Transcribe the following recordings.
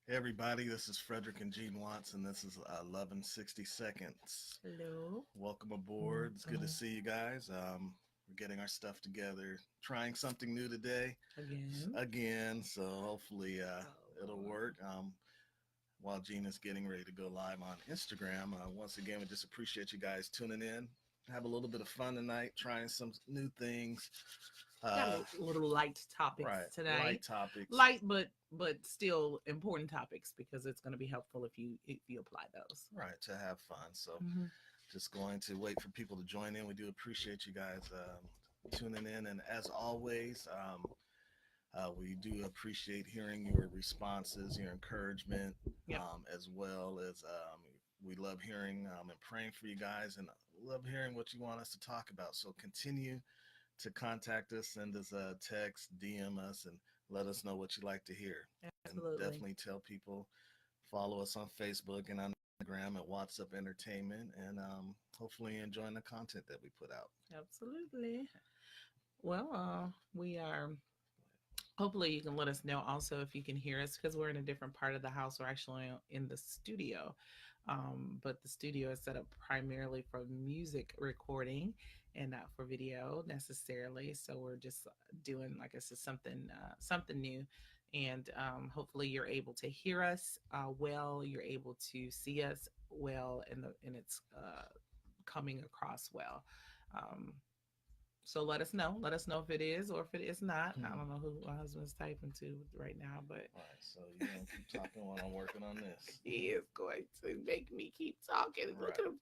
Hey everybody, this is Frederick and Gene Watts, and this is 1160 Seconds. Hello. Welcome aboard. It's good to Welcome see you guys. We're getting our stuff together, trying something new today, again. again, so hopefully it'll Oh, work. While Gene is getting ready to go live on Instagram, once again, we just appreciate you guys tuning in. Have a little bit of fun tonight, trying some new things. got Uh, a little light topics right, tonight. light topics. Light, but still important topics because it's going to be helpful if you apply those. Right, to have fun. So Mm-hmm. just going to wait for people to join in. We do appreciate you guys tuning in. And as always, we do appreciate hearing your responses, your encouragement, Yep. as well as we love hearing and praying for you guys and love hearing what you want us to talk about. So continue to contact us, send us a text, DM us, and let us know what you'd like to hear. And Absolutely. definitely tell people, follow us on Facebook and on Instagram at What's Up Entertainment, and hopefully enjoying the content that we put out. Absolutely. Well, we are. Hopefully, you can let us know also if you can hear us because we're in a different part of the house. We're actually in the studio, but the studio is set up primarily for music recording and not for video necessarily. So we're just doing, like I said, something new, and hopefully you're able to hear us well. You're able to see us well, and it's coming across well. Um, so let us know. Let us know if it is or if it is not. I don't know who my husband's typing to right now, but All right, so you're gonna keep talking while I'm working on this. he is going to make me keep talking. Look Right. at him.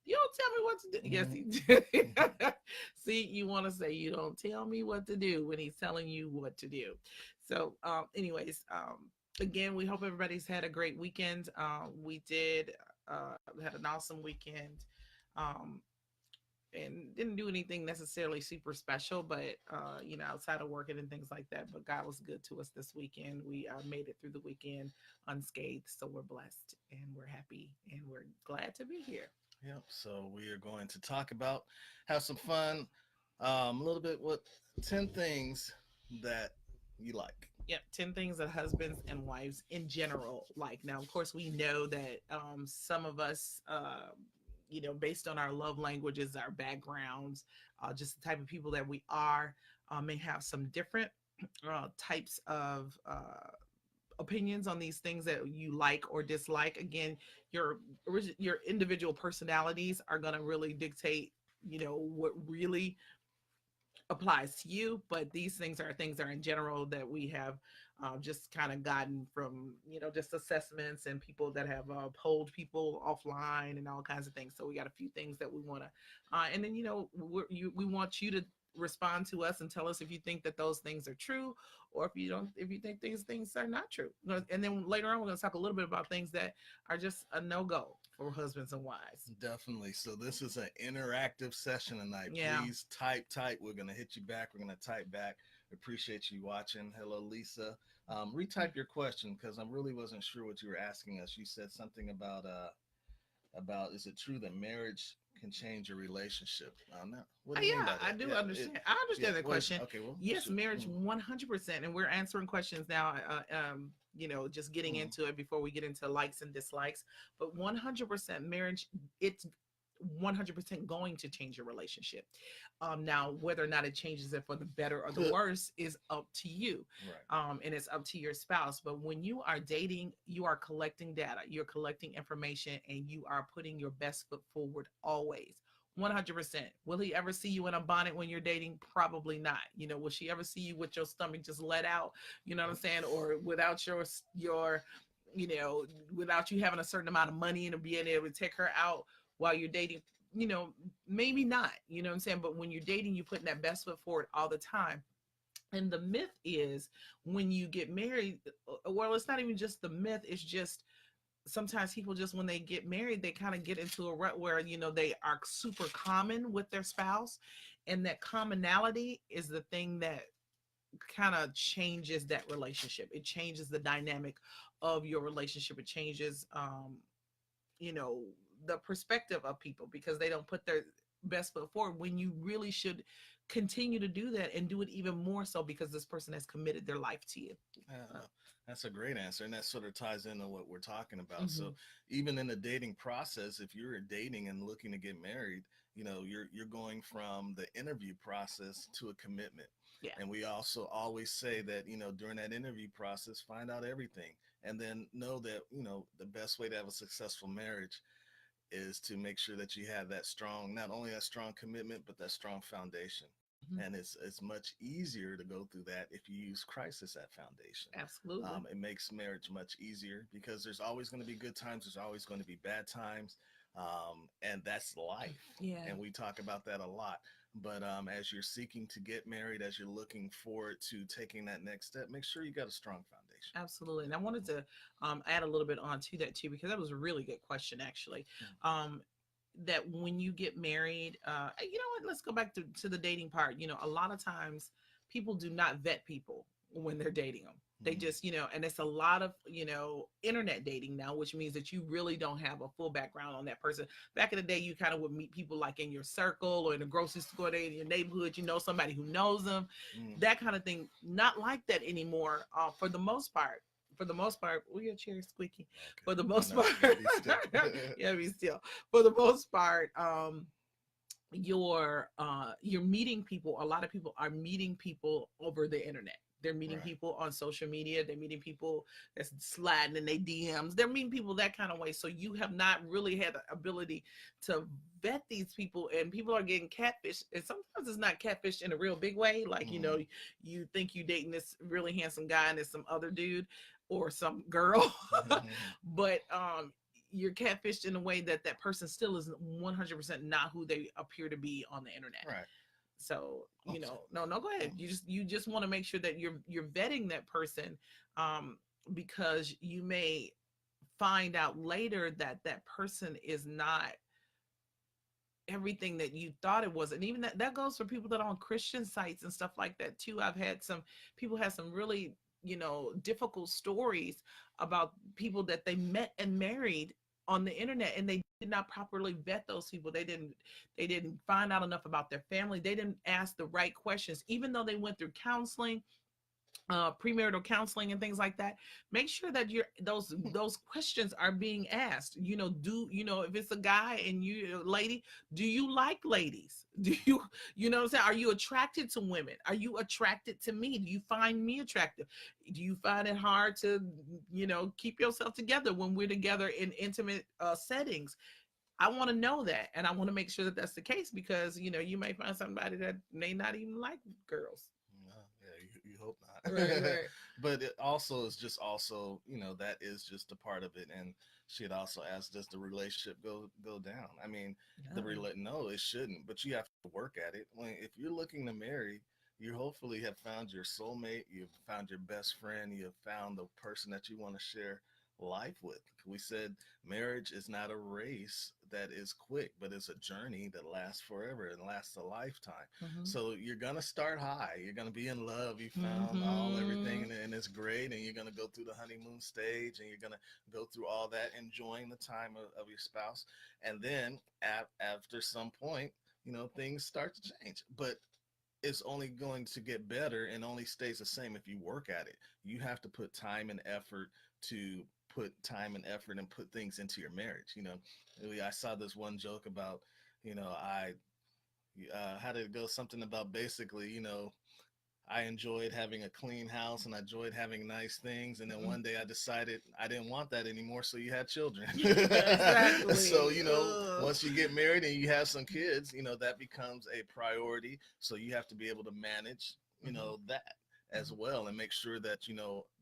You don't tell me what to do. Yes, he did. See, you want to say you don't tell me what to do when he's telling you what to do. So, again, we hope everybody's had a great weekend. We did had an awesome weekend. Um, and didn't do anything necessarily super special, but outside of working and things like that. But God was good to us this weekend. We made it through the weekend unscathed, so we're blessed and we're happy and we're glad to be here. Yep. So we are going to talk about, have some fun, a little bit. What 10 things that you like? Yep, 10 things that husbands and wives in general like. Now, of course, we know that some of us, based on our love languages, our backgrounds, just the type of people that we are, may have some different types of opinions on these things that you like or dislike. Again, your individual personalities are going to really dictate, what really applies to you, but these things are in general that we have just kind of gotten from just assessments and people that have polled people offline and all kinds of things. So we got a few things that we want to and then we want you to respond to us and tell us if you think that those things are true, or if you think these things are not true. And then later on we're going to talk a little bit about things that are just a no-go for husbands and wives. Definitely. So this is an interactive session tonight. Yeah. Please type. We're gonna hit you back. We're gonna type back. Appreciate you watching. Hello, Lisa. Retype your question because I really wasn't sure what you were asking us. You said something about is it true that marriage can change a relationship? What do you mean Yeah, by I that? do Yeah, understand. I yeah. understand that What is question. okay? Well, Yes, shoot. marriage 100%, and we're answering questions now. Just getting Mm. into it before we get into likes and dislikes. But 100% marriage, it's 100% going to change your relationship. Now, whether or not it changes it for the better or the worse is up to you, Right. and it's up to your spouse. But when you are dating, you are collecting data, you're collecting information, and you are putting your best foot forward always. 100%. Will he ever see you in a bonnet when you're dating? Probably not. Will she ever see you with your stomach just let out? You know what I'm saying? Or without your you know, without you having a certain amount of money and being able to take her out while you're dating, maybe not. You know what I'm saying? But when you're dating, you're putting that best foot forward all the time. And the myth is when you get married, well, it's not even just the myth, it's just sometimes people just when they get married they kind of get into a rut where they are super common with their spouse, and that commonality is the thing that kind of changes that relationship. It changes the dynamic of your relationship. It changes you know the perspective of people because they don't put their best foot forward when you really should continue to do that and do it even more so because this person has committed their life to you. Yeah, that's a great answer, and that sort of ties into what we're talking about. Mm-hmm. So, even in the dating process, if you're dating and looking to get married, you're going from the interview process to a commitment. Yeah. And we also always say that during that interview process, find out everything, and then know that the best way to have a successful marriage is to make sure that you have that strong, not only that strong commitment, but that strong foundation. Mm-hmm. And it's much easier to go through that if you use Christ as that foundation. Absolutely. It makes marriage much easier because there's always going to be good times, there's always going to be bad times, and that's life. Yeah. And we talk about that a lot. But as you're seeking to get married, as you're looking forward to taking that next step, make sure you got a strong foundation. Absolutely. And I wanted to add a little bit on to that too, because that was a really good question, actually. That when you get married, you know what, let's go back to the dating part. A lot of times people do not vet people when they're dating them. They just, and it's a lot of, internet dating now, which means that you really don't have a full background on that person. Back in the day, you kind of would meet people like in your circle or in the grocery store, in your neighborhood, somebody who knows them, that kind of thing. Not like that anymore. For the most part, will your chair squeaky? Okay. For the most part, yeah, be still. For the most part, you're meeting people. A lot of people are meeting people over the internet. They're meeting people on social media. They're meeting people that's sliding in their DMs. They're meeting people that kind of way. So you have not really had the ability to vet these people, and people are getting catfished. And sometimes it's not catfished in a real big way. Like, you think you dating this really handsome guy and it's some other dude or some girl, but you're catfished in a way that person still is 100% not who they appear to be on the internet. Right. So, no, go ahead. You just want to make sure that you're vetting that person, because you may find out later that person is not everything that you thought it was. And even that goes for people that are on Christian sites and stuff like that too. I've had some people have some really, difficult stories about people that they met and married on the internet, and they did not properly vet those people. They didn't find out enough about their family. They didn't ask the right questions, even though they went through counseling, premarital counseling and things like that. Make sure that those questions are being asked. If it's a guy and you a lady, do you like ladies? Do you what I'm saying? Are you attracted to women? Are you attracted to me? Do you find me attractive? Do you find it hard to keep yourself together when we're together in intimate settings? I want to know that, and I want to make sure that that's the case, because you may find somebody that may not even like girls. You hope not. Right. But it also is just that is just a part of it. And she had also asked, does the relationship go down? I mean, no, it shouldn't, but you have to work at it. If you're looking to marry, you hopefully have found your soulmate, you've found your best friend, you have found the person that you want to share life with. We said marriage is not a race that is quick, but it's a journey that lasts forever and lasts a lifetime. So you're gonna start high, you're gonna be in love, you found everything, and it's great, and you're gonna go through the honeymoon stage, and you're gonna go through all that, enjoying the time of your spouse. And then after some point, things start to change, but it's only going to get better and only stays the same if you work at it. You have to put time and effort and put things into your marriage. I saw this one joke about, how did it go? Something about basically, I enjoyed having a clean house and I enjoyed having nice things. And then one day I decided I didn't want that anymore. So you had children. Exactly. So, once you get married and you have some kids, that becomes a priority. So you have to be able to manage, that as well, and make sure that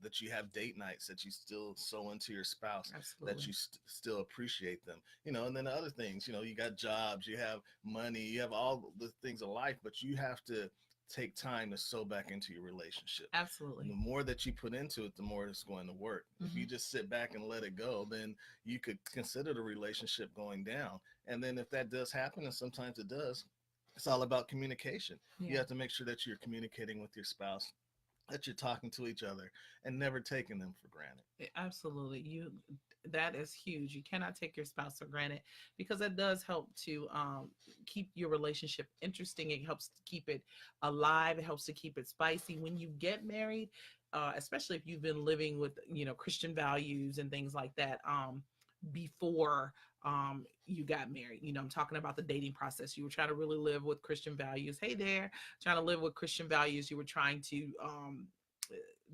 that you have date nights, that you still so into your spouse. Absolutely. That you still appreciate them, and then the other things, you got jobs, you have money, you have all the things of life, but you have to take time to sow back into your relationship. Absolutely. And the more that you put into it, the more it's going to work. If you just sit back and let it go, then you could consider the relationship going down. And then if that does happen, and sometimes it does, it's all about communication. You have to make sure that you're communicating with your spouse that you're talking to each other and never taking them for granted. Absolutely. That is huge. You cannot take your spouse for granted, because that does help to keep your relationship interesting. It helps to keep it alive. It helps to keep it spicy when you get married, especially if you've been living with, Christian values and things like that, before you got married. I'm talking about the dating process. You were trying to really live with Christian values. Hey there, trying to live with Christian values. You were trying to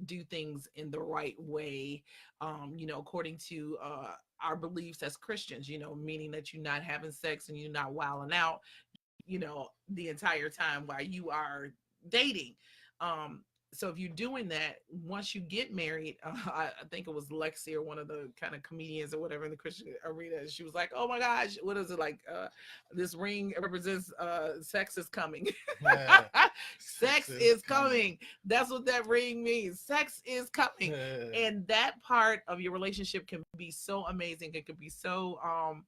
do things in the right way, according to our beliefs as Christians, meaning that you're not having sex and you're not wilding out, the entire time while you are dating. So if you're doing that, once you get married, I think it was Lexi or one of the kind of comedians or whatever in the Christian arena. She was like, "Oh my gosh, what is it like? This ring represents sex is coming. Yeah. Sex is coming. That's what that ring means. Sex is coming." And that part of your relationship can be so amazing. It can be so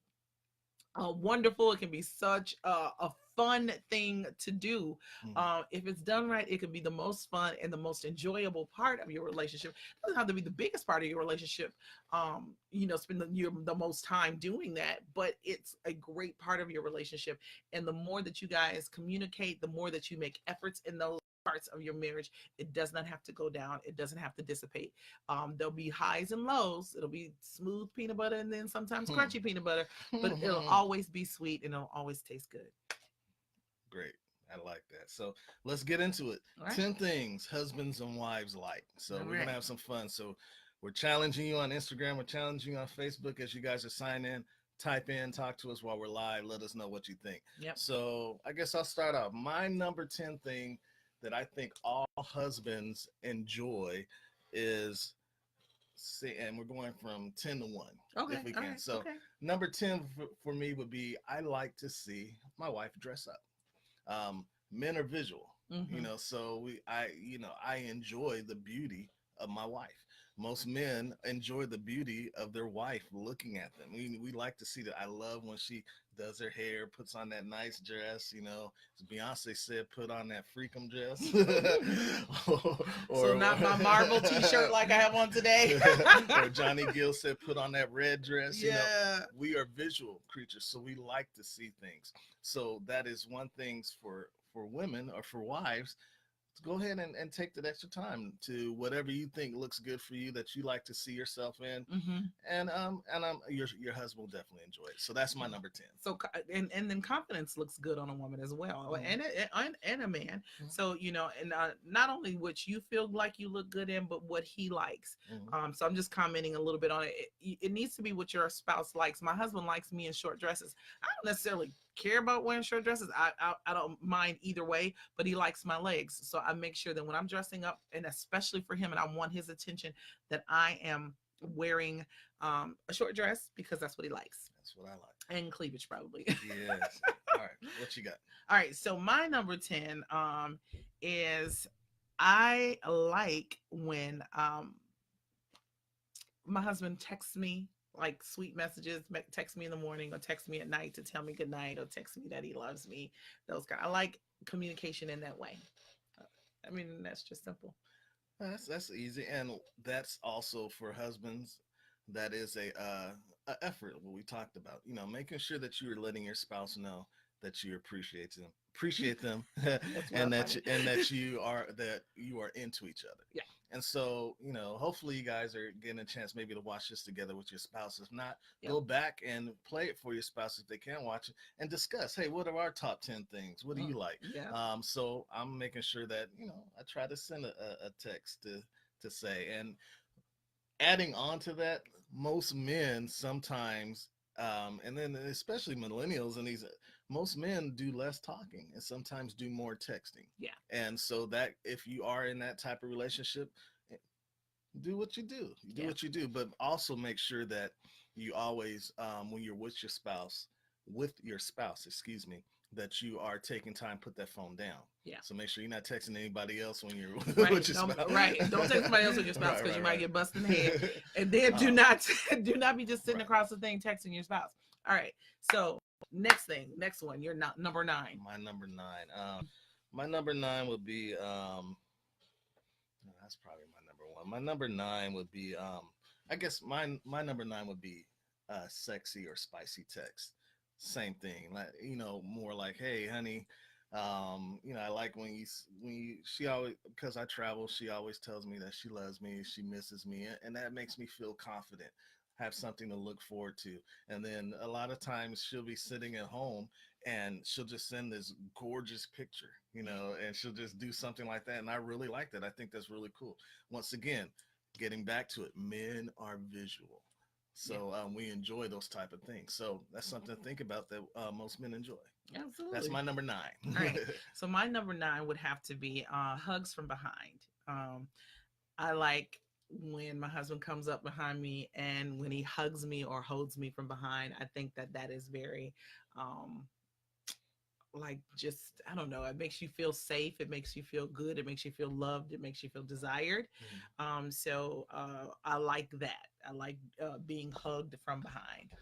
wonderful. It can be such a fun thing to do. If it's done right, it can be the most fun and the most enjoyable part of your relationship. It doesn't have to be the biggest part of your relationship, spend the most time doing that, but it's a great part of your relationship. And the more that you guys communicate, the more that you make efforts in those parts of your marriage, it does not have to go down. It doesn't have to dissipate. There'll be highs and lows. It'll be smooth peanut butter and then sometimes crunchy peanut butter, but it'll always be sweet and it'll always taste good. Great. I like that. So let's get into it. All right. 10 things husbands and wives like. So All we're right. going to have some fun. So we're challenging you on Instagram. We're challenging you on Facebook as you guys are signing in. Type in, talk to us while we're live. Let us know what you think. Yep. So I guess I'll start off. My number 10 thing that I think all husbands enjoy is, see, and we're going from 10 to 1 Okay. if we can. Right. So okay. number 10 for me would be, I like to see my wife dress up. Men are visual, Mm-hmm. so I enjoy the beauty of my wife. Most men enjoy the beauty of their wife looking at them. We like to see that. I love when she does her hair, puts on that nice dress, as Beyonce said, put on that freakum dress. So not my Marvel t-shirt like I have on today. Or Johnny Gill said, put on that red dress. Yeah. We are visual creatures, so we like to see things. So that is one thing for women or for wives, to go ahead and take that extra time to whatever you think looks good for you, that you like to see yourself in. Mm-hmm. And your husband will definitely enjoy it. So that's my number 10. So and then confidence looks good on a woman as well, Mhm. and a man. Mhm. So and not only what you feel like you look good in, but what he likes. Mhm. So I'm just commenting a little bit on it. It needs to be what your spouse likes. My husband likes me in short dresses. I don't necessarily care about wearing short dresses. I don't mind either way, but he likes my legs. So I make sure that when I'm dressing up, and especially for him, and I want his attention, that I am wearing a short dress, because that's what he likes. That's what I like. And cleavage, probably. Yes. All right. What you got? All right. So my number 10 is, I like when my husband texts me like sweet messages, text me in the morning or text me at night to tell me good night, or text me that he loves me. Those kind. I like communication in that way. I mean, that's just simple. That's easy, and that's also for husbands. That is a effort. What we talked about, making sure that you are letting your spouse know that you appreciate them, and that you are into each other. Yeah. And so, hopefully you guys are getting a chance maybe to watch this together with your spouse. If not, Yep. go back and play it for your spouse if they can watch it, and discuss, hey, what are our top 10 things? What do you like? Yeah. So I'm making sure that, I try to send a text to say, and adding on to that, most men sometimes, and then especially millennials and these, most men do less talking and sometimes do more texting. Yeah. And so that if you are in that type of relationship, do what you do. You do Yeah. what you do, but also make sure that you always, when you're with your spouse, excuse me, that you are taking time, put that phone down. Yeah. So make sure you're not texting anybody else when you're Right. with your Don't, spouse. right. Don't text somebody else with your spouse, because you might get busted in the head. And then do not be just sitting Right. across the thing texting your spouse. All right. So next one. You're not number 9. My number 9. My number 9 would be That's probably my number one. My number nine would be I guess my number nine would be sexy or spicy text. Same thing. Like, more like, hey honey, I like when she always, because I travel, she always tells me that she loves me, she misses me, and that makes me feel confident. Have something to look forward to. And then a lot of times she'll be sitting at home and she'll just send this gorgeous picture, and she'll just do something like that. And I really like that. I think that's really cool. Once again, getting back to it, men are visual. Yeah, So we enjoy those type of things. So that's something to think about that most men enjoy. That's absolutely. my number nine. All right. So my number nine would have to be hugs from behind. I like when my husband comes up behind me and when he hugs me or holds me from behind. I think that that is very, um, like, just, I don't know, it makes you feel safe, it makes you feel good, it makes you feel loved, it makes you feel desired. Mhm. So I like that. I like being hugged from behind.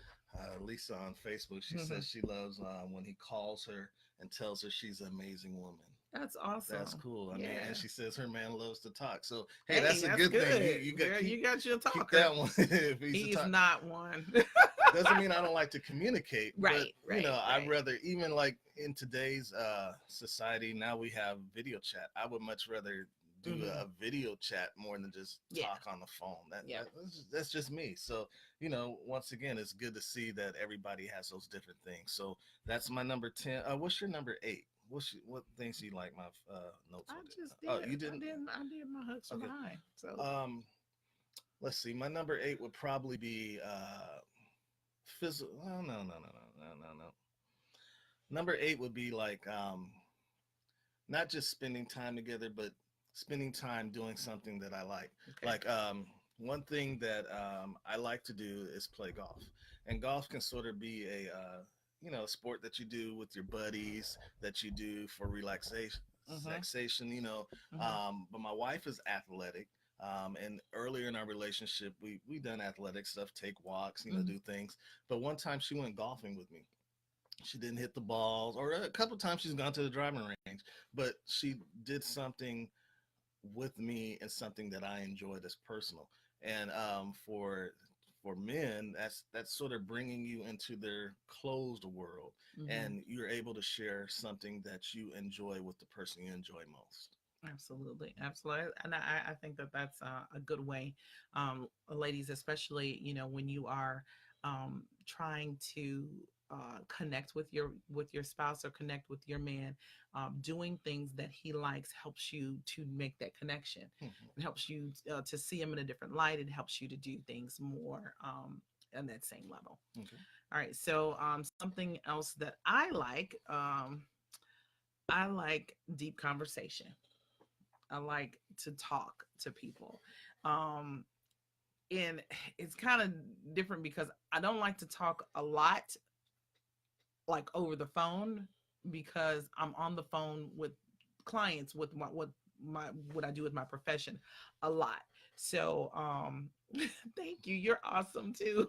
Lisa on Facebook, she Mhm. says she loves when he calls her and tells her she's an amazing woman. That's That's awesome. cool. I mean, and Yeah. she says her man loves to talk. So hey, Hey, that's a that's good thing. You good. you got Girl, keep you got your keep talker. that one. If he's a He's talk, not one. doesn't mean I don't like to communicate, but Right, right, I'd right. rather, even like in today's society, now we have video chat. I would much rather do Hmm. a video chat more than just Yeah, talk on the phone. yeah. That's just me. So, once again, it's good to see that everybody has those different things. So that's my number 10. What's your number 8? What things do you like? My notes I with it. just Oh, did. you didn't. I did my hugs from Okay. behind. So Um, let's see. My number 8 would probably be physical. Oh, no, no, no, no, no, no, no. Number 8 would be like not just spending time together, but spending time doing something that I like. okay. Like one thing that I like to do is play golf, and golf can sort of be a sport that you do with your buddies, that you do for relaxation. Mhm. Relaxation, Mhm. but my wife is athletic. And earlier in our relationship, we done athletic stuff, take walks, Mhm. do things. But one time she went golfing with me. She didn't hit the balls, or a couple of times she's gone to the driving range, but she did something with me and something that I enjoyed as personal. And for men, that's sort of bringing you into their closed world, Mhm. and you're able to share something that you enjoy with the person you enjoy most. Absolutely, absolutely, and I think that that's a good way, ladies, especially when you are trying to connect with your spouse or connect with your man, doing things that he likes helps you to make that connection. Mhm. It helps you to see him in a different light. It helps you to do things more on that same level. Okay. All right, so something else that I like deep conversation. I like to talk to people. Um, and it's kind of different because I don't like to talk a lot, like over the phone, because I'm on the phone with clients with what I do with my profession a lot. So thank you. You're awesome too.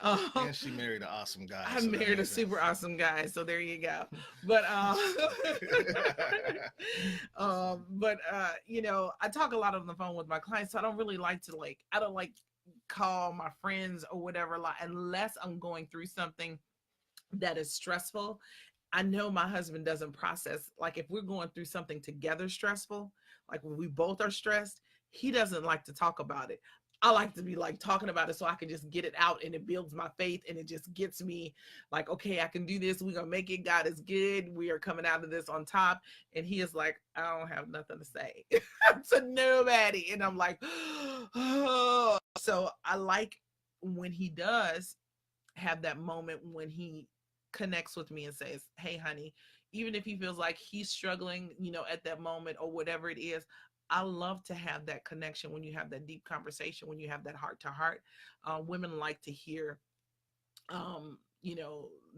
um And she married an awesome guy, I so that married a makes sense. super awesome guy, so there you go. But I talk a lot on the phone with my clients, so I don't really like to I don't like call my friends or whatever, like, unless I'm going through something that is stressful. I know my husband doesn't process, like, if we're going through something together stressful, like when we both are stressed, he doesn't like to talk about it. I like to be like talking about it so I can just get it out, and it builds my faith, and it just gets me like, okay, I can do this. We're gonna make it. God is good. We are coming out of this on top. And he is like, I don't have nothing to say to nobody. And I'm like, oh. So I like when he does have that moment when he connects with me and says, hey honey, even if he feels like he's struggling, at that moment or whatever it is. I love to have that connection when you have that deep conversation, when you have that heart to heart. Women like to hear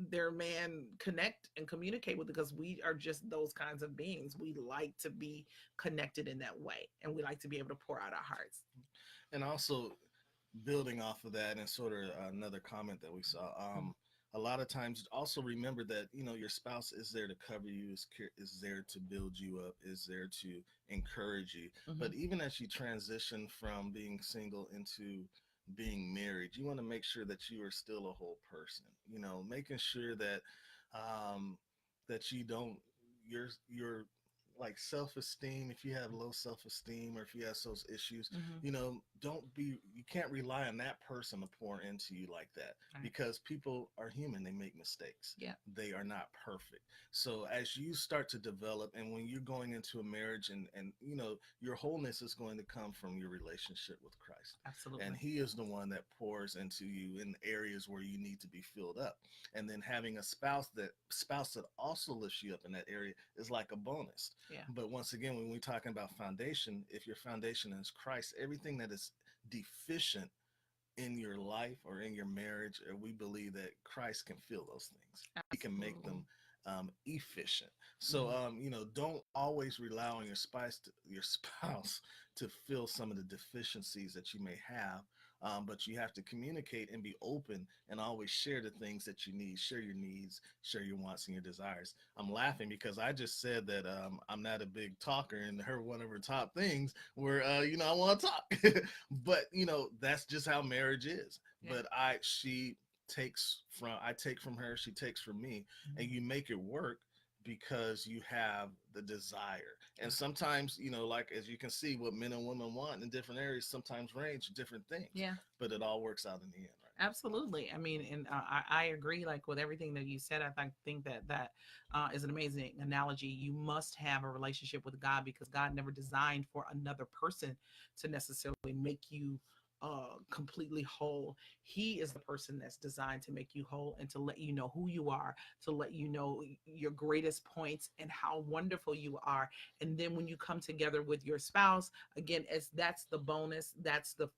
their man connect and communicate with it, because we are just those kinds of beings. We like to be connected in that way, and we like to be able to pour out our hearts. And also, building off of that, and sort of another comment that we saw, a lot of times also remember that, your spouse is there to cover you, is there to build you up, is there to encourage you. Hmm. But even as you transition from being single into being married, you want to make sure that you are still a whole person, making sure that um that you don't your like self-esteem, if you have low self-esteem or if you have those issues, Hmm. don't be you can't rely on that person to pour into you like that, Right. because people are human, they make mistakes, Yeah. they are not perfect. So as you start to develop, and when you're going into a marriage, and your wholeness is going to come from your relationship with Christ, and Absolutely. he is the one that pours into you in areas where you need to be filled up. And then having a spouse that also lifts you up in that area is like a bonus. Yeah. But once again, when we're talking about foundation, if your foundation is Christ, everything that is deficient in your life or in your marriage, we believe that Christ can fill those things. He can make Absolutely. them efficient. So, Hmm. don't always rely on your spouse to fill some of the deficiencies that you may have. But you have to communicate and be open and always share the things that you need, share your needs, share your wants and your desires. I'm laughing because I just said that I'm not a big talker, and one of her top things were, I want to talk. But that's just how marriage is. Yeah. But I take from her, she takes from me, and Mhm. you make it work because you have the desire. And Yeah. sometimes, like as you can see, what men and women want in different areas sometimes range different things, Yeah. but it all works out in the end, Absolutely. I mean, and I agree, like with everything that you said. Think that is an amazing analogy. You must have a relationship with God, because God never designed for another person to necessarily make you completely whole. He is the person that's designed to make you whole and to let you know who you are, to let you know your greatest points and how wonderful you are. And then when you come together with your spouse, again, as that's the bonus, that's the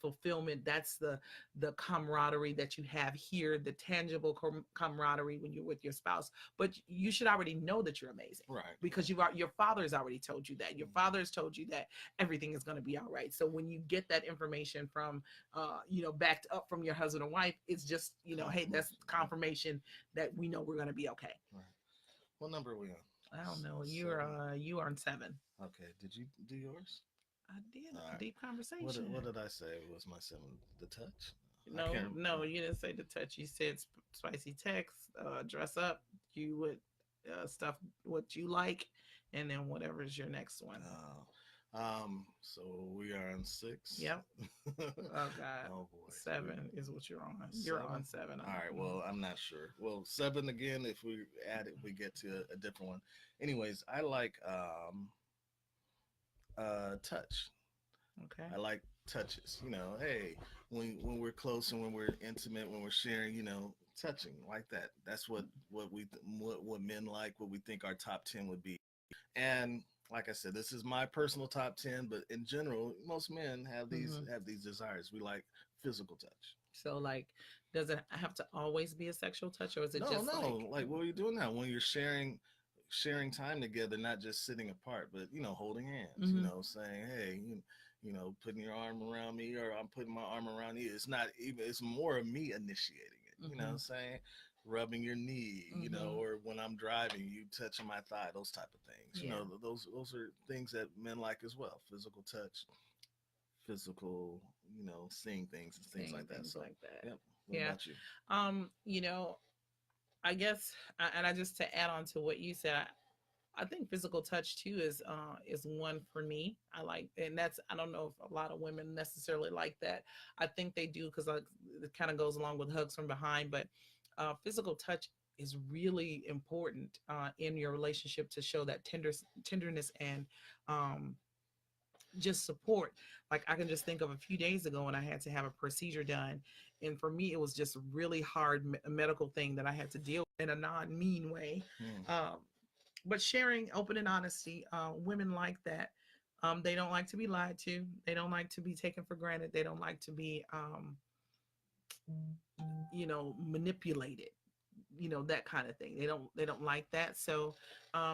fulfillment, that's the camaraderie that you have here, the tangible camaraderie when you're with your spouse. But you should already know that you're amazing, right? because your father has already told you that. Your father has told you that everything is going to be all right. So when you get that information from, backed up from your husband or wife, it's just, hey, that's Confirmation. confirmation that we know we're going to be okay. Right. What number are we on? I don't know. Seven. You are on 7. Okay. Did you do yours? I did. All right. Deep What conversation. did, what did I say was my seven? The touch. I No, can't. no, you didn't say the touch. You said spicy text, dress up. You would stuff what you like, and then whatever is your next one. So we are on 6. Yep. Oh God. Oh boy. 7 is what you're on. You're 7. on 7. All right. Well, I'm not sure. Well, 7 again. If we add it, we get to a different one. Anyways, I like touch. Okay. I like touches. Hey, when we're close and when we're intimate, when we're sharing, touching like that. That's what men like, what we think our top 10 would be. And like I said, this is my personal top 10, but in general, most men have these Hmm. have these desires. We like physical touch. So like, does it have to always be a sexual touch, or is it No, just like? no. Like what are you doing now? When you're sharing time together, not just sitting apart, but holding hands. Hmm. Saying, hey, putting your arm around me, or I'm putting my arm around you. It's not even. It's more of me initiating it. Hmm. Saying, rubbing your knee. Hmm. Or when I'm driving, you touching my thigh. Those type of things. Yeah. Those are things that men like as well. Physical touch, physical. Seeing things and things Saying like that. things So, like that. yep. What Yeah. about you? You know, I guess, and I just to add on to what you said, I think physical touch too is one for me. I like, and that's, I don't know if a lot of women necessarily like that. I think they do, because like it kind of goes along with hugs from behind. But physical touch is really important in your relationship, to show that tenderness and um, just support. Like I can just think of a few days ago when I had to have a procedure done, and for me it was just a really hard medical thing that I had to deal with in a non-mean way. Hmm. Um, but sharing open and honesty, women like that. They don't like to be lied to. They don't like to be taken for granted. They don't like to be manipulated, that kind of thing. They don't like that. So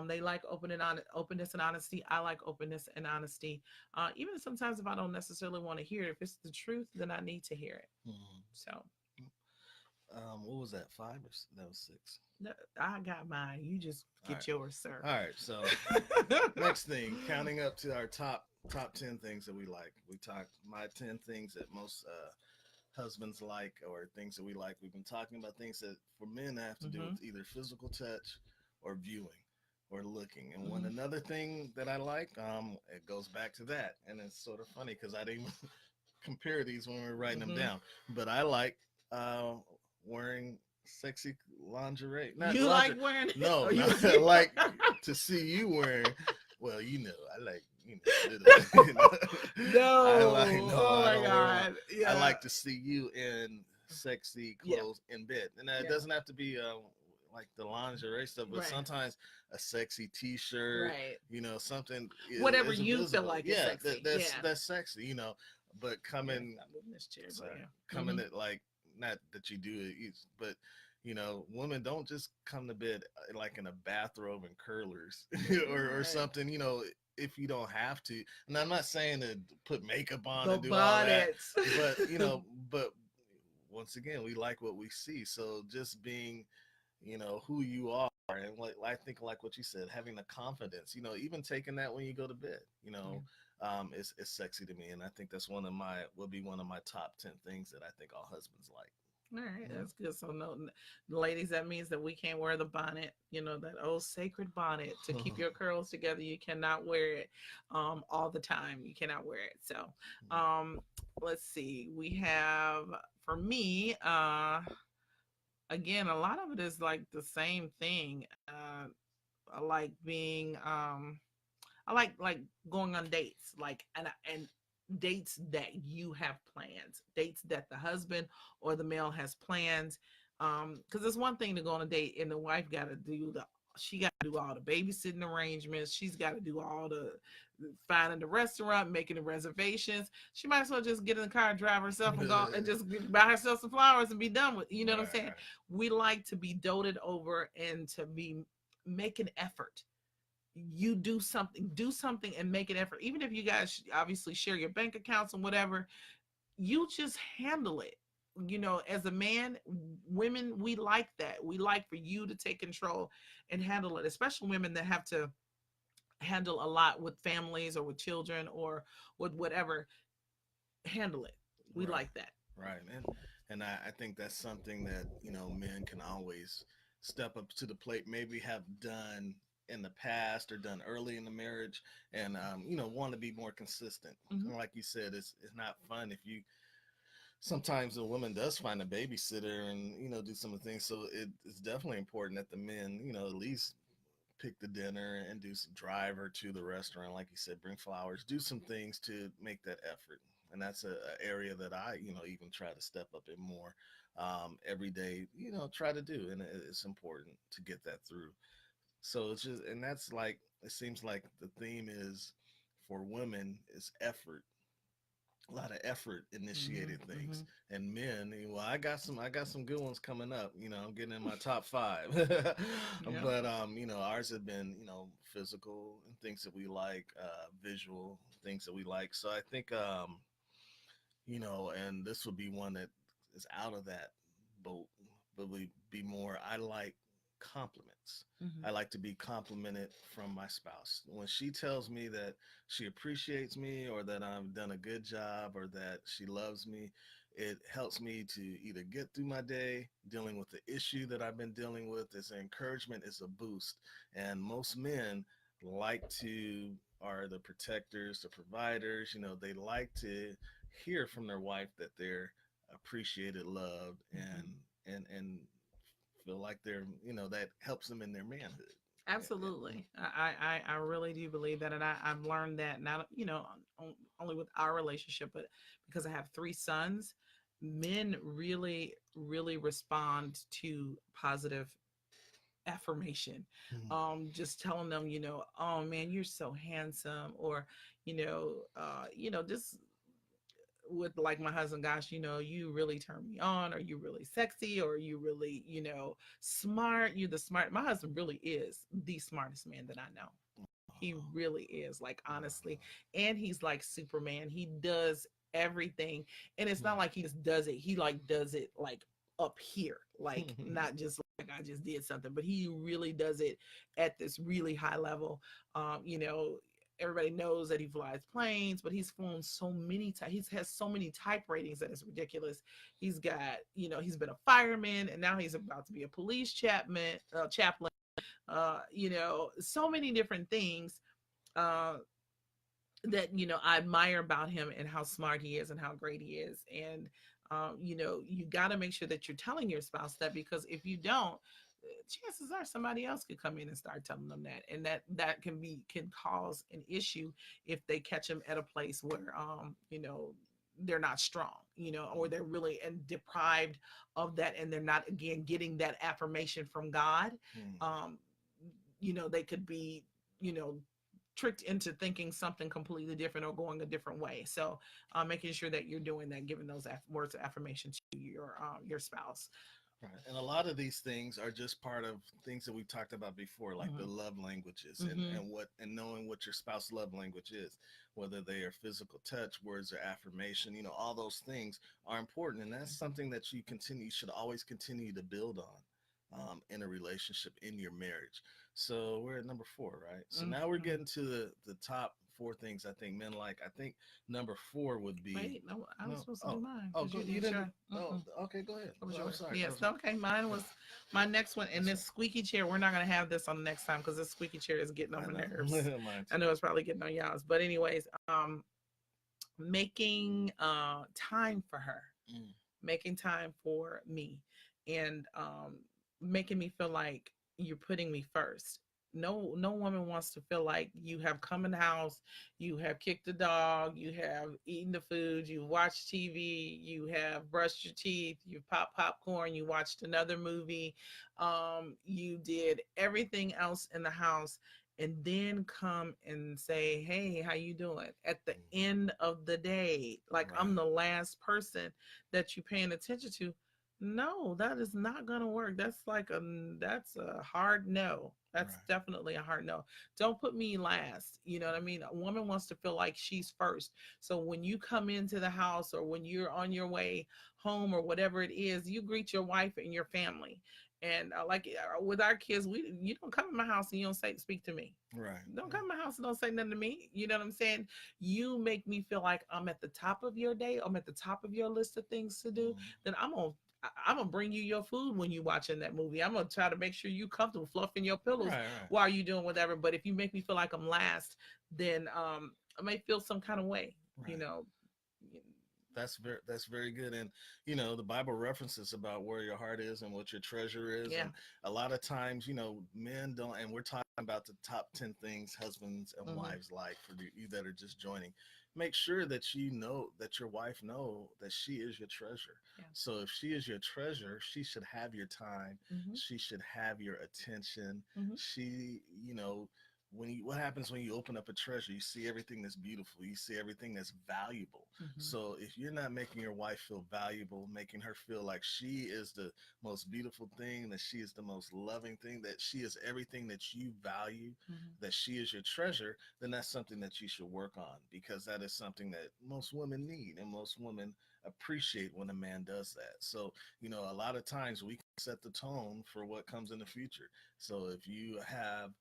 they like openness and honesty. I like openness and honesty. Even sometimes if I don't necessarily want to hear it, if it's the truth, then I need to hear it. Hmm. So What was that? Five or that was six? No, I got mine. You just All right. get yours, sir. All right. So next thing, counting up to our top 10 things that we like. We talked my 10 things that most husbands like, or things that we like. We've been talking about things that for men have to do Hmm. with either physical touch or viewing or looking. And one Hmm. another thing that I like, it goes back to that. And it's sort of funny because I didn't compare these when we were writing them Hmm. down. But I like uh, wearing sexy lingerie. Not You like lingerie. wearing it? No, Or no. you? Like to see you wearing. Well, I like little. I like No. no, Oh I my don't wear my. God. I Yeah. like to see you in sexy Yeah. clothes in bed, and it Yeah. doesn't have to be like the lingerie stuff, but Right. sometimes a sexy T-shirt, Right. something Whatever is you feel visible. like is Yeah, sexy. that's Yeah. sexy, But I gotta coming, stop moving this chair, but sorry, yeah. coming Hmm. at like not that you do it, but women don't just come to bed like in a bathrobe and curlers or Right. something, if you don't have to. And I'm not saying to put makeup on The and do all that, bonnets. but but once again, we like what we see. So just being, who you are, and like I think like what you said, having the confidence, even taking that when you go to bed, Yeah. is sexy to me, and I think that's would be one of my top 10 things that I think all husbands like. All right, Mhm. that's good. So, no, ladies, that means that we can't wear the bonnet. You know that old sacred bonnet to keep your curls together. You cannot wear it all the time. You cannot wear it. So, um, let's see. We have for me, again, a lot of it is like the same thing. I like being I like going on dates, like and dates that you have plans, dates that the husband or the male has plans. Because it's one thing to go on a date and the wife got to do she got to do all the babysitting arrangements. She's got to do all the finding the restaurant, making the reservations. She might as well just get in the car, drive herself, and go and just buy herself some flowers and be done with. You know what I'm saying? Right. We like to be doted over and to be make an effort. You do something and make an effort, even if you guys obviously share your bank accounts and whatever. You just handle it. As a man, women, we like that. We like for you to take control and handle it, especially women that have to handle a lot with families or with children or with whatever. Handle it. We Right. like that. Right. And I think that's something that, men can always step up to the plate, maybe have done in the past or done early in the marriage, and want to be more consistent. Hmm. And like you said, it's not fun if you sometimes a woman does find a babysitter and do some of the things. So it's definitely important that the men, at least pick the dinner and do some drive her to the restaurant, like you said, bring flowers, do some things to make that effort. And that's a area that I, even try to step up in more every day, try to do. And it's important to get that through. So it's just, and that's like, it seems like the theme is for women is effort, a lot of effort Hmm. initiated Hmm. things. And men, well, I got some good ones coming up. I'm getting in my top five. Yeah. But ours have been, physical and things that we like, visual things that we like. So I think and this would be one that is out of that boat, but we be more. I like compliments. Hmm. I like to be complimented from my spouse. When she tells me that she appreciates me or that I've done a good job or that she loves me, it helps me to either get through my day dealing with the issue that I've been dealing with. As an encouragement, is a boost. And most men like to are the protectors, the providers, they like to hear from their wife that they're appreciated, loved, Hmm. and feel like they're that helps them in their manhood. Yeah. Absolutely. I really do believe that. And I've learned that not, only with our relationship, but because I have three sons, men really, really respond to positive affirmation. Mhm. Just telling them, oh man, you're so handsome, or, just with like my husband, gosh, you really turn me on, or you really sexy, or you really, smart. You the smart. My husband really is the smartest man that I know. He really is, like, honestly. And he's like Superman. He does everything. And it's not like he just does it. He like does it like up here, like not just like I just did something, but he really does it at this really high level. You know, everybody knows that he flies planes, but he's flown so many times. He has so many type ratings that it's ridiculous. He's got, you know, he's been a fireman, and now he's about to be a police chaplain. You know, so many different things. Uh, that, you know, I admire about him, and how smart he is and how great he is. And you know, you got to make sure that you're telling your spouse that, because if you don't, chances are somebody else could come in and start telling them that, and that can cause an issue if they catch him at a place where you know, they're not strong, you know, or they're really and deprived of that, and they're not, again, getting that affirmation from God. um you know, they could be, you know, tricked into thinking something completely different or going a different way. So making sure that you're doing that, giving those words of affirmation to your spouse. Right. And a lot of these things are just part of things that we've talked about before, like the Hmm. love languages, Hmm. and knowing what your spouse love language is, whether they are physical touch, words of affirmation, you know, all those things are important. And that's something that you should always continue to build on in a relationship, in your marriage. So we're at number four, right? So now we're Hmm. getting to the top four things I think men like. I think number four would be Wait, no, I was no. supposed to do Oh, mine oh, because go. you You didn't didn't. share. Oh, Mm-mm. okay. Go ahead. What was I'm yours? sorry. That Yes, was okay. Mine yeah. was my next one, and That's this fine. squeaky chair. We're not gonna have this on the next time because this squeaky chair is getting on I my know. nerves. Mine I too. know it's probably getting on y'all's, but anyways, making time for her, Mm, making time for me, and making me feel like you're putting me first. No woman wants to feel like you have come in the house, you have kicked the dog, you have eaten the food, you watched TV, you have brushed your teeth, you popped popcorn, you watched another movie, you did everything else in the house, and then come and say, hey, how you doing, at the mhm. end of the day, like I'm Right. the last person that you're paying attention to. No, that is not going to work. That's a hard no. That's Right. definitely a hard no. Don't put me last. You know what I mean? A woman wants to feel like she's first. So when you come into the house, or when you're on your way home, or whatever it is, you greet your wife and your family. And with our kids, we you don't come in my house and you don't say speak to me. Right. Don't Yeah. come to my house and don't say nothing to me. You know what I'm saying? You make me feel like I'm at the top of your day. I'm at the top of your list of things to do. Mhm. Then I'm gonna bring you your food when you watching that movie. I'm gonna try to make sure you comfortable, fluffing your pillows Right. Right. while you doing whatever. But if you make me feel like I'm last, then I may feel some kind of way. You Right. know. That's very good. And you know, the Bible references about where your heart is and what your treasure is. Yeah. And a lot of times, you know, men don't, and we're talking about the top 10 things husbands and Hmm. wives like, for you that are just joining. Make sure that you know that your wife know that she is your treasure. Yeah. So if she is your treasure, she should have your time. Hmm. She should have your attention. Hmm. She, you know, what happens when you open up a treasure, you see everything that's beautiful, you see everything that's valuable. Hmm. So if you're not making your wife feel valuable, making her feel like she is the most beautiful thing, that she is the most loving thing, that she is everything that you value, Hmm. that she is your treasure, then that's something that you should work on, because that is something that most women need, and most women appreciate when a man does that. So, you know, a lot of times we can set the tone for what comes in the future. So if you have,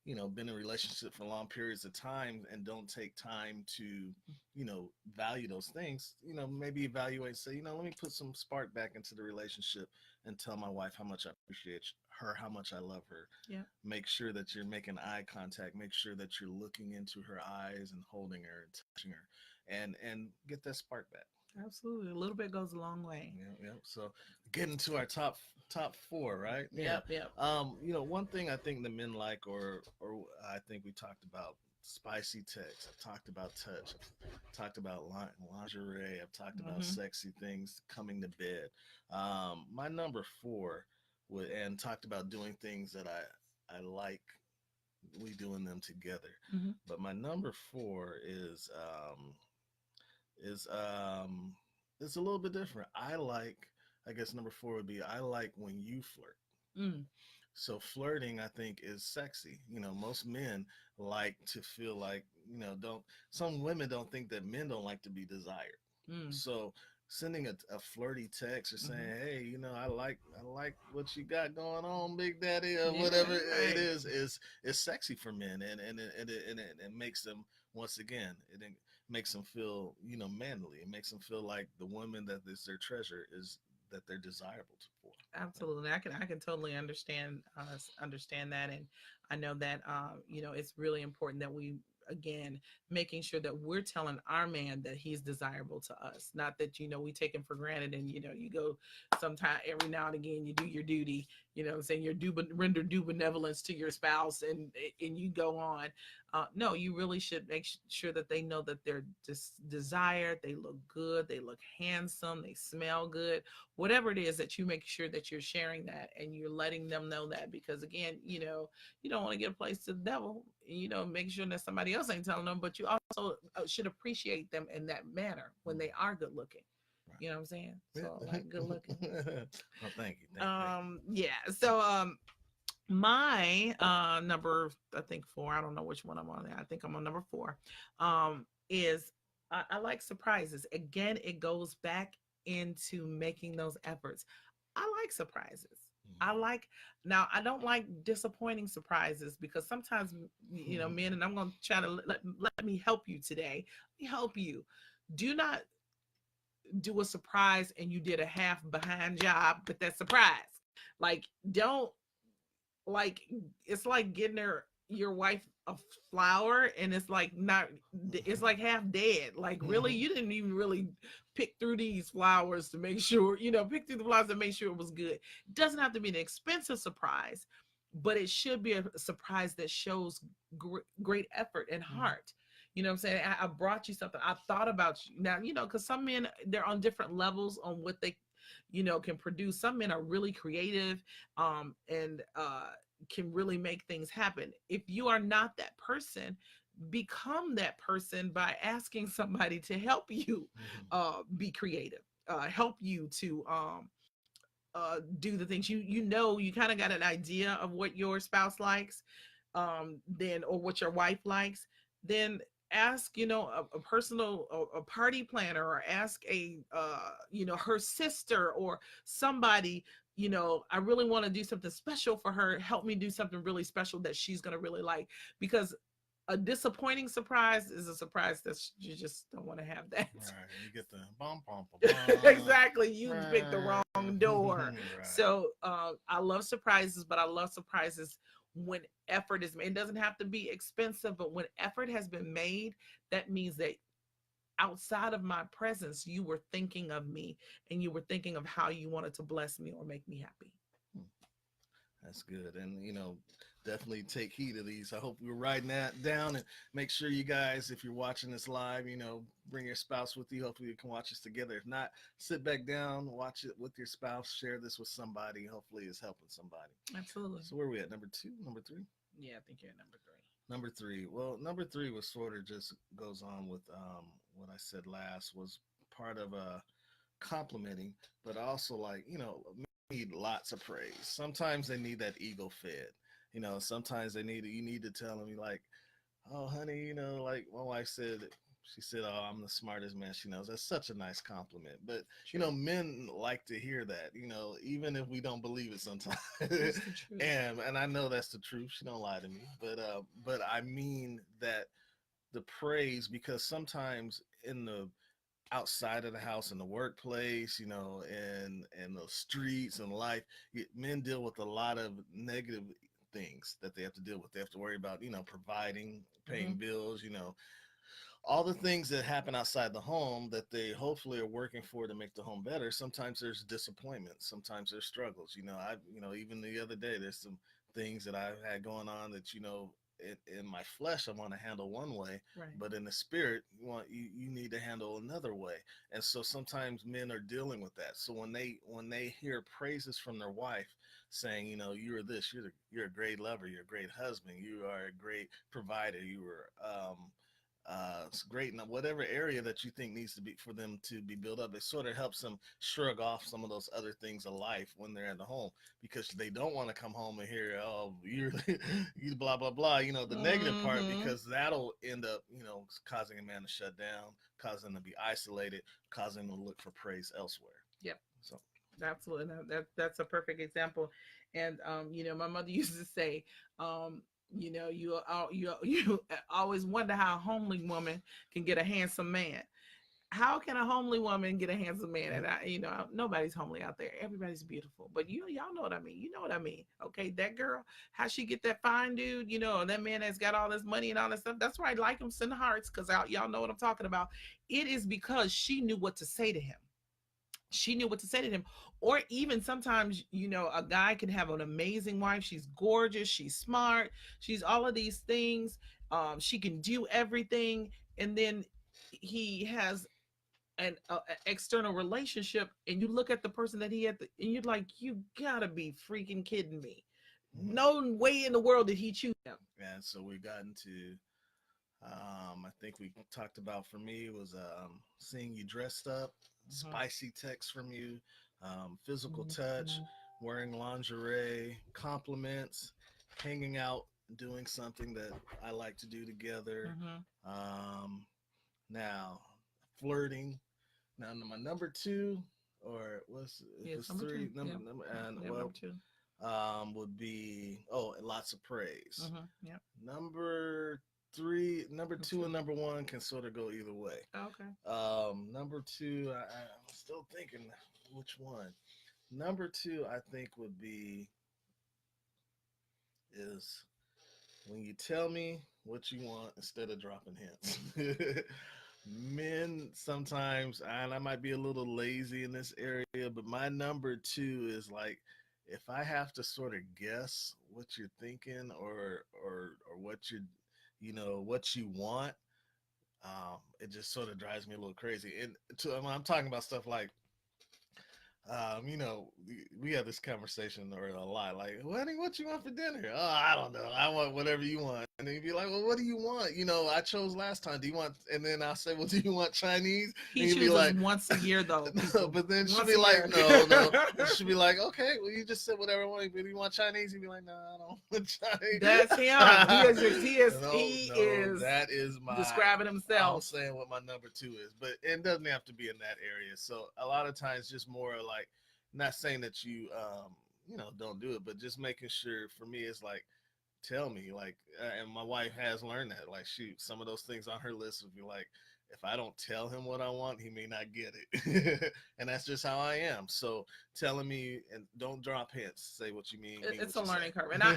you know, been in a relationship for long periods of time and don't take time to, you know, value those things, you know, maybe evaluate, say, you know, let me put some spark back into the relationship and tell my wife how much I appreciate her, how much I love her. Yeah. Make sure that you're making eye contact, make sure that you're looking into her eyes and holding her and touching her, and get that spark back. Absolutely. A little bit goes a long way. Yeah, yeah. So getting to our top four, right? Yeah. Yep. Yep. You know, one thing I think the men like, or I think we talked about spicy text. I've talked about touch. I've talked about lingerie. I've talked about Hmm. sexy things, coming to bed. My number four would, and talked about doing things that I like. We doing them together. Hmm. But my number four is it's a little bit different. I like, I guess number four would be, I like when you flirt. Mm. So flirting, I think, is sexy. You know, most men like to feel like, you know, don't, some women don't think that men don't like to be desired. Mm. So sending a flirty text or saying, Hmm. "Hey, I like what you got going on, Big Daddy," or Yeah, whatever it right. is sexy for men, and it makes them, once again, it makes them feel, manly. It makes them feel like the woman that is their treasure is that they're desirable for. Absolutely. I can totally understand that. And I know that it's really important that we, again, making sure that we're telling our man that he's desirable to us. Not that, we take him for granted, and you go sometime every now and again, you do your duty, what I'm saying, your render due benevolence to your spouse, and you go on. No, you really should make sure that they know that they're just desired, they look good, they look handsome, they smell good, whatever it is, that you make sure that you're sharing that and you're letting them know that. Because again, you don't want to get a place to the devil, make sure that somebody else ain't telling them, but you also should appreciate them in that manner when they are good looking. You know what I'm saying? So like good looking. Well, thank you, thank you. Yeah. So my number, I think 4, I don't know which one I'm on there, I think I'm on number 4, is I like surprises. Again, it goes back into making those efforts. I like surprises. I Mhm. like, now I don't like disappointing surprises, because sometimes, men, and I'm going to try to let me help you today. Let me help you. Do not do a surprise and you did a half behind job, but that's surprise. Like, don't, like, it's like getting your wife a flower, and it's like not, it's like half dead. Like, really, you didn't even really pick through these flowers to make sure, pick through the flowers to make sure it was good. It doesn't have to be an expensive surprise, but it should be a surprise that shows great effort and heart. You know what I'm saying? I brought you something. I thought about you. Now, because some men, they're on different levels on what they, can produce. Some men are really creative, and can really make things happen. If you are not that person, become that person by asking somebody to help you be creative, help you to do the things you kind of got an idea of what your spouse likes, then, or what your wife likes. Then ask, a personal, a party planner, or ask her sister or somebody. I really want to do something special for her, help me do something really special that she's going to really like. Because a disappointing surprise is a surprise that you just don't want to have that. Right, you get the bum bum bum Exactly, you picked the bum. wrong door. Right. So I love surprises, but I love surprises when effort is made. It doesn't have to be expensive, but when effort has been made, that means that outside of my presence, you were thinking of me, and you were thinking of how you wanted to bless me or make me happy. Hmm. That's good. And, definitely take heed of these. I hope we're writing that down, and make sure you guys, if you're watching this live, bring your spouse with you. Hopefully you can watch this together. If not, sit back down, watch it with your spouse, share this with somebody. Hopefully it's helping somebody. Absolutely. So where are we at? Number 2, number 3? Yeah, I think you're at number 3. Number 3. Well, number 3 was sort of just goes on with what I said last, was part of complimenting, but also, like, need lots of praise. Sometimes they need that ego fed. Sometimes you need to tell them, like, oh honey, like my wife said, she said, oh, I'm the smartest man she knows. That's such a nice compliment. But True. men like to hear that, even if we don't believe it sometimes. That's the truth. and I know that's the truth. She don't lie to me. But I mean that the praise, because sometimes in the outside of the house, in the workplace, and the streets and life, men deal with a lot of negative things that they have to deal with. They have to worry about, providing, paying Hmm. bills, all the things that happen outside the home that they hopefully are working for to make the home better. Sometimes there's disappointment. Sometimes there's struggles. Even the other day, there's some things that I've had going on that, in my flesh, I want to handle one way, Right. but in the spirit, you need to handle another way. And so sometimes men are dealing with that. So when they hear praises from their wife saying, you're this, you're a great lover, you're a great husband, you are a great provider, you were it's great in whatever area that you think needs to be for them to be built up. It sort of helps them shrug off some of those other things of life when they're at the home, because they don't want to come home and hear, oh, you're you blah blah blah, the negative part, Mm-hmm. because that'll end up causing a man to shut down, causing them to be isolated, causing them to look for praise elsewhere. Yep. So Absolutely. That's a perfect example. And my mother used to say, you always wonder how a homely woman can get a handsome man. How can a homely woman get a handsome man? And nobody's homely out there. Everybody's beautiful. But y'all know what I mean. You know what I mean. Okay, that girl, how she get that fine dude, that man that's got all this money and all that stuff. That's why I like him in the hearts, because y'all know what I'm talking about. It is because she knew what to say to him. She knew what to say to him. Or even sometimes, a guy can have an amazing wife. She's gorgeous, she's smart, she's all of these things. She can do everything, and then he has an external relationship, and you look at the person that he had, and you're like, you gotta be freaking kidding me. mhm. No way in the world did he choose him. And so we got into I think we talked about, for me, was seeing you dressed up, spicy text from you, physical touch, wearing lingerie, compliments, hanging out, doing something that I like to do together. Mm-hmm. Um, Now, flirting. Now, my number two, or what's if Yes, it's number two. three, Yeah. number and Yeah, well, number two. would be, lots of praise. Mm-hmm. Yeah. Number three, number Number two, two. and number one can sort of go either way. Okay. Number two, I'm still thinking which one. Number two, I think would be is when you tell me what you want instead of dropping hints. Men sometimes, and I might be a little lazy in this area, but my number two is like, if I have to sort of guess what you're thinking, or what what you want, it just sort of drives me a little crazy. And when I'm talking about stuff like, we have this conversation or a lot, like, honey, what you want for dinner? Oh, I don't know. I want whatever you want. And then you'd be like, well, what do you want? I chose last time. Do you want? And then I'll say, well, do you want Chinese? He And you'd be chooses like, once a year, though. no. But then she'll Once be a like, year. no, no. She'll be like, okay, well, you just said whatever I want. But do you want Chinese? You'd be like, no, I don't want Chinese. That's him. No, He no, is that is my. describing I'm himself. saying what my number two is, but it doesn't have to be in that area. So a lot of times, just more like, not saying that you don't do it, but just making sure, for me, it's like, tell me, like, and my wife has learned that, like, shoot, some of those things on her list would be like, if I don't tell him what I want, he may not get it. And that's just how I am. So telling me, and don't drop hints, say what you mean It's what a you learning say. curve, and I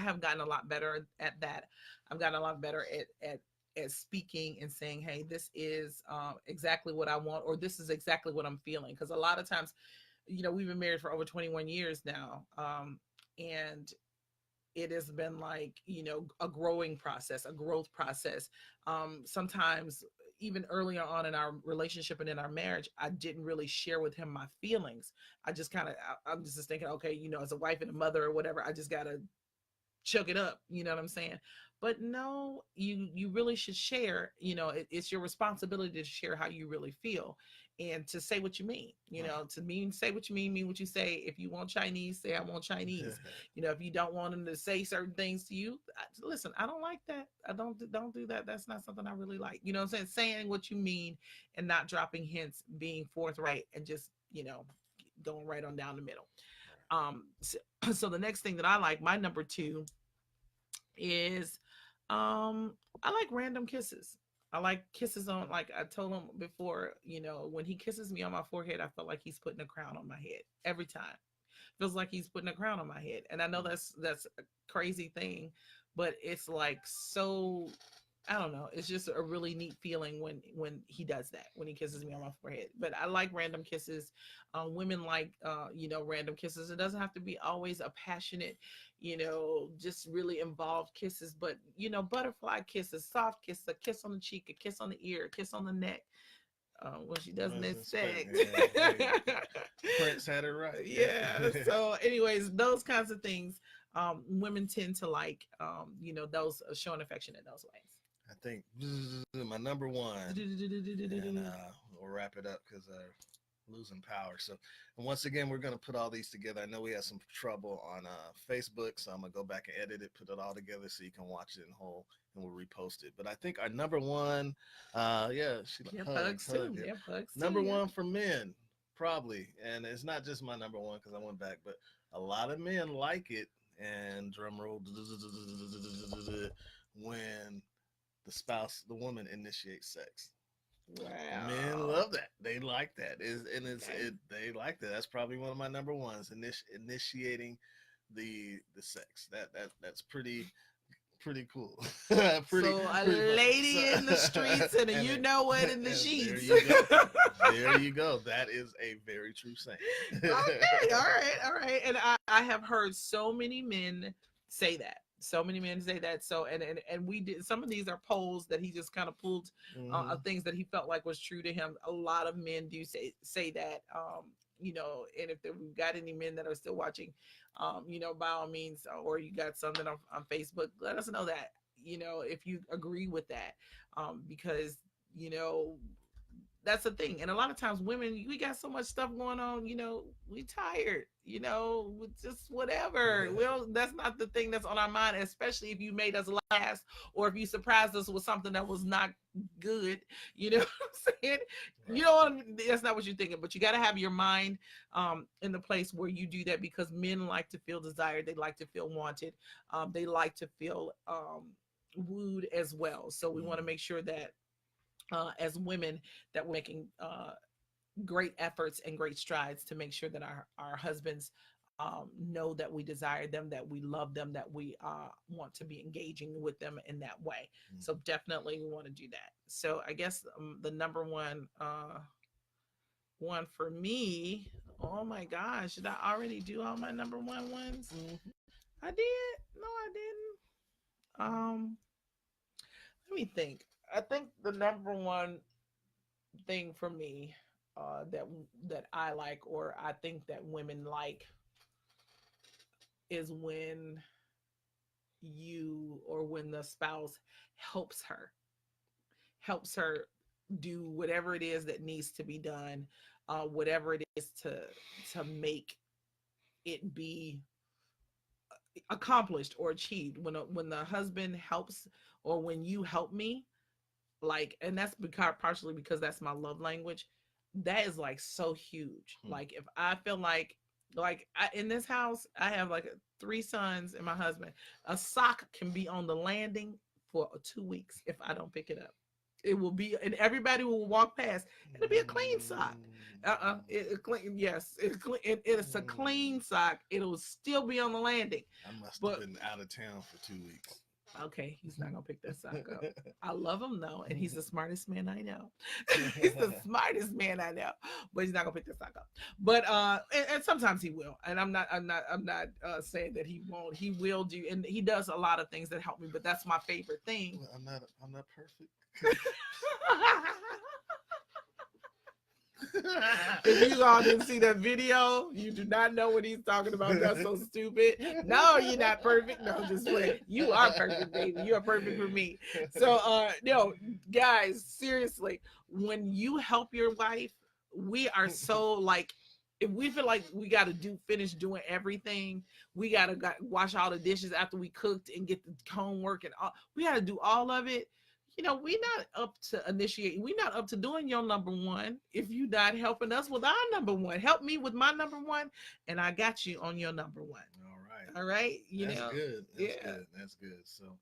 have gotten a lot better at that. I've gotten a lot better at speaking and saying, hey, this is exactly what I want, or this is exactly what I'm feeling. Because a lot of times, we've been married for over 21 years now, and it has been like, a growing process, a growth process. Sometimes even earlier on in our relationship and in our marriage, I didn't really share with him my feelings. I just kind of, I'm just thinking, okay, as a wife and a mother or whatever, I just got to chug it up. You know what I'm saying? But no, you really should share. It's your responsibility to share how you really feel, and to say what you mean. Say what you mean what you say. If you want Chinese, say I want Chinese. If you don't want them to say certain things to you, listen, I don't like that. I don't do that. That's not something I really like. You know what I'm saying? Saying what you mean and not dropping hints, being forthright, and just going right on down the middle. So the next thing that I like, my number two, is I like random kisses. I like kisses on, like I told him before, when he kisses me on my forehead, I feel like he's putting a crown on my head every time. Feels like he's putting a crown on my head. And I know that's a crazy thing, but it's like, so I don't know. It's just a really neat feeling when he does that, when he kisses me on my forehead. But I like random kisses. Women like random kisses. It doesn't have to be always a passionate, just really involved kisses. But butterfly kisses, soft kiss, a kiss on the cheek, a kiss on the ear, a kiss on the neck. When she doesn't expect. Prince had it right. Yeah. So, anyways, those kinds of things, women tend to like. Those showing affection in those ways. I think my number one, and we'll wrap it up because losing power. So, and once again, we're going to put all these together. I know we had some trouble on Facebook, so I'm going to go back and edit it, put it all together so you can watch it in whole, and we'll repost it. But I think our number one, yeah, she Yeah, hugs, too. hug, yeah. Yeah, hugs Number too, yeah. one for men, probably, and it's not just my number one because I went back, but a lot of men like it. And drum roll, when the spouse, the woman initiates sex. Men Wow. love that. They like that. Okay. They like that. That's probably one of my number ones. Initiating the sex. That's pretty cool. pretty So a pretty fun. lady in the streets and a and you know what in the there sheets. you go. There you go. That is a very true saying. Okay, all right. And I have heard so many men say that. So many men say that. So and we did some of these are polls that he just kind of pulled Mhm. of things that he felt like was true to him. A lot of men do say that. You know, and if we've got any men that are still watching, you know, by all means, or you got something on Facebook, let us know that. You know, if you agree with that, because you know that's the thing. And a lot of times women, we got so much stuff going on, you know, we tired, you know, just whatever. Well, that's not the thing that's on our mind, especially if you made us last or if you surprised us with something that was not good, you know what I'm saying? Right. You know what that's not what you're thinking, but you got to have your mind in the place where you do that, because men like to feel desired, they like to feel wanted, they like to feel wooed as well. So we want to make sure that as women that we're making great efforts and great strides to make sure that our husbands know that we desire them, that we love them, that we want to be engaging with them in that way. So definitely we want to do that. So I guess the number one for me, oh my gosh, did I already do all my number one ones? Mhm. I did. No, I didn't. Let me think. I think the number one thing for me that I like, or I think that women like, is when you, or when the spouse helps her do whatever it is that needs to be done, whatever it is to make it be accomplished or achieved. When the husband helps, or when you help me, like, and that's because partially because that's my love language. That is like so huge. Like if I feel like in this house I have like three sons and my husband, a sock can be on the landing for 2 weeks if I don't pick it up. It will be, and everybody will walk past, it'll be a clean sock. It clean, yes, it's a clean sock, it'll still be on the landing. I must have But been out of town for 2 weeks. okay, he's not gonna pick that sock up. I love him though, and he's the smartest man I know. He's the smartest man I know, but he's not gonna pick that sock up. But and sometimes he will, and I'm not saying that he won't. He will do, and he does a lot of things that help me. But that's my favorite thing. Well, I'm not perfect. If you all didn't see that video, you do not know what he's talking about. That's so stupid. No, you're not perfect. No, just playing. You are perfect, baby. You are perfect for me. So no, guys, seriously, when you help your wife, we are so like, if we feel like we got to finish doing everything, we got to wash all the dishes after we cooked and get the homework and all, we got to do all of it. You know, we're not up to initiate. We're not up to doing your number one if you're not helping us with our number one. Help me with my number one, and I got you on your number one. All right. All right. That's good. That's yeah. good. That's good. So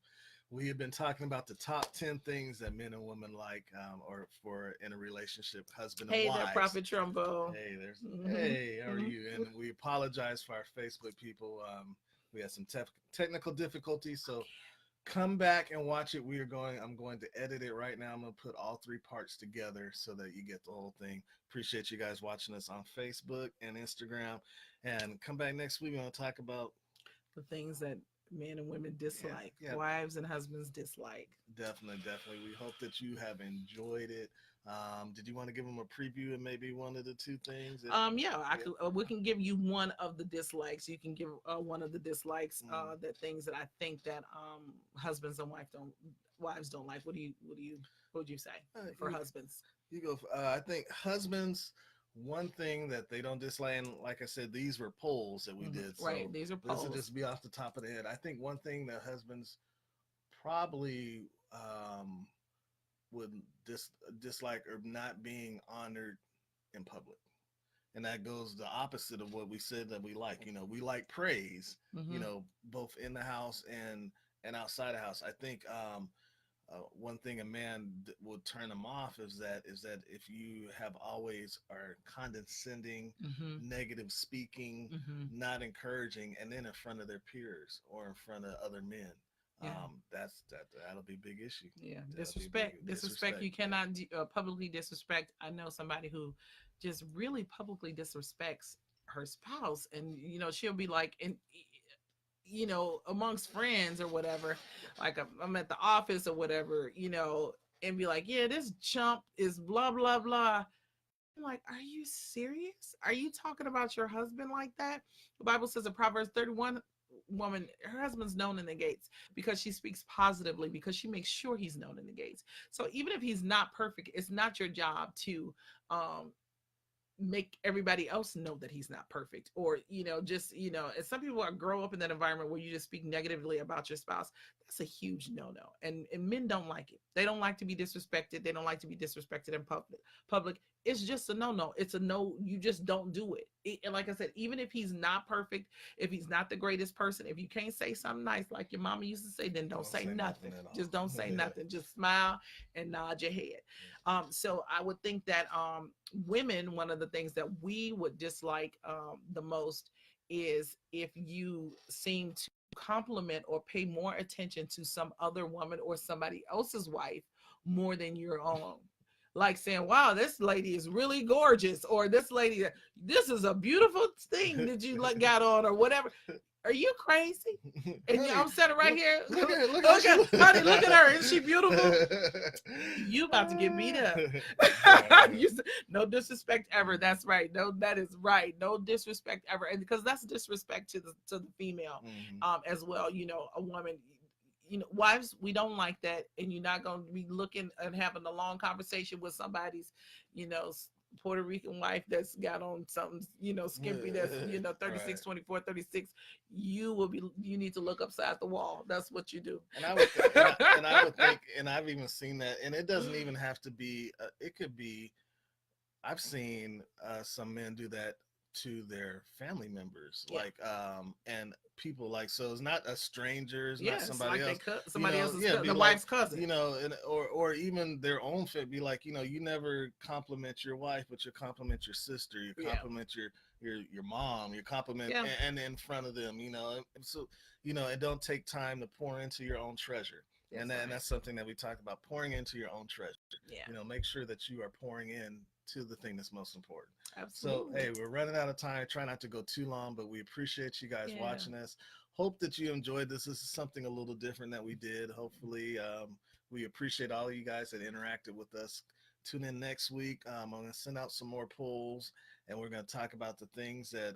we have been talking about the top 10 things that men and women like, or for in a relationship, husband and Hey wives. there, Prophet Trumbo. Hey, there's Mhm. hey, how are you? And we apologize for our Facebook people. We had some technical difficulties, so come back and watch it. I'm going to edit it right now. I'm going to put all three parts together so that you get the whole thing. Appreciate you guys watching us on Facebook and Instagram, and come back next week. We're going to talk about the things that men and women dislike, wives and husbands dislike. Definitely. We hope that you have enjoyed it. Did you want to give them a preview and maybe one of the two things? We can give you one of the dislikes. You can give one of the dislikes, the things that I think that husbands and wives don't like? What would you say for husbands? You go. I think husbands. One thing that they don't dislike, and like I said, these were polls that we did. So right, these are this polls. will just be off the top of the head. I think one thing that husbands probably would dislike or not being honored in public. And that goes the opposite of what we said that we like. You know, we like praise, you know, both in the house and outside the house. I think one thing a man would turn them off is that if you have always are condescending, negative speaking, not encouraging, and then in front of their peers or in front of other men. That'll be a big issue. Yeah, disrespect. You cannot publicly disrespect. I know somebody who just really publicly disrespects her spouse, and you know she'll be like, and you know, amongst friends or whatever, like I'm at the office or whatever, you know, and be like, yeah, this chump is blah blah blah. I'm like, are you serious? Are you talking about your husband like that? The Bible says in Proverbs 31, woman, her husband's known in the gates because she speaks positively, because she makes sure he's known in the gates. So even if he's not perfect, it's not your job to make everybody else know that he's not perfect, or you know, just, you know, and some people grow up in that environment where you just speak negatively about your spouse. That's a huge no-no, and men don't like it. They don't like to be disrespected. They don't like to be disrespected in public. It's just a no-no. It's a no. You just don't do it. And like I said, even if he's not perfect, if he's not the greatest person, if you can't say something nice like your mama used to say, then don't say nothing. Just don't say nothing. Just smile and nod your head. So I would think that women, one of the things that we would dislike the most is if you seem to compliment or pay more attention to some other woman or somebody else's wife more than your own. Like saying, wow, this lady is really gorgeous, or this is a beautiful thing that you got on, or whatever. Are you crazy? And honey, I'm sitting right here. Look at her. Isn't she beautiful? You about to get beat up. No disrespect ever. That's right. No, that is right. No disrespect ever. And because that's disrespect to the female as well. You know, a woman, you know, wives, we don't like that. And you're not going to be looking and having a long conversation with somebody's, you know, Puerto Rican wife that's got on something, you know, skimpy, that's, you know, 36, right. 24, 36. You need to look upside the wall. That's what you do. And I would think, and I've even seen that, and it doesn't even have to be, it could be, I've seen some men do that to their family members, like and people, like, so it's not a stranger, it's not somebody else, somebody else's the wife's cousin, you know, and or even their own fit, be like, you know, you never compliment your wife, but you compliment your sister, you compliment your mom, you compliment and in front of them, you know, and so, you know, and don't take time to pour into your own treasure. And that's something that we talk about, pouring into your own treasure. You know, make sure that you are pouring in to the thing that's most important. Absolutely. So, hey, we're running out of time. Try not to go too long, but we appreciate you guys watching us. Hope that you enjoyed this. This is something a little different that we did. Hopefully, we appreciate all of you guys that interacted with us. Tune in next week. I'm going to send out some more polls, and we're going to talk about the things that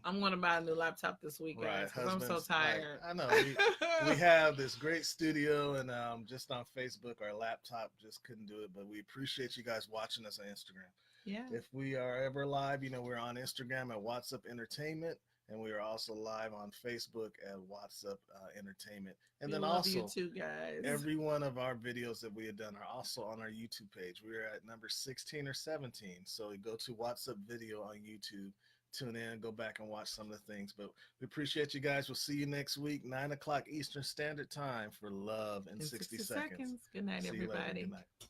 I'm going to buy a new laptop this week, guys, because I'm so tired. Like, I know we have this great studio, and just on Facebook, our laptop just couldn't do it, but we appreciate you guys watching us on Instagram. Yeah. If we are ever live, you know, we're on Instagram at What's Up Entertainment, and we are also live on Facebook at What's Up Entertainment. And then also, you too, guys. Every one of our videos that we have done are also on our YouTube page. We are at number 16 or 17. So go to What's Up Video on YouTube. Tune in, go back and watch some of the things. But we appreciate you guys. We'll see you next week, 9 o'clock Eastern Standard Time, for Love in 60 Seconds. Good night, everybody. Good night.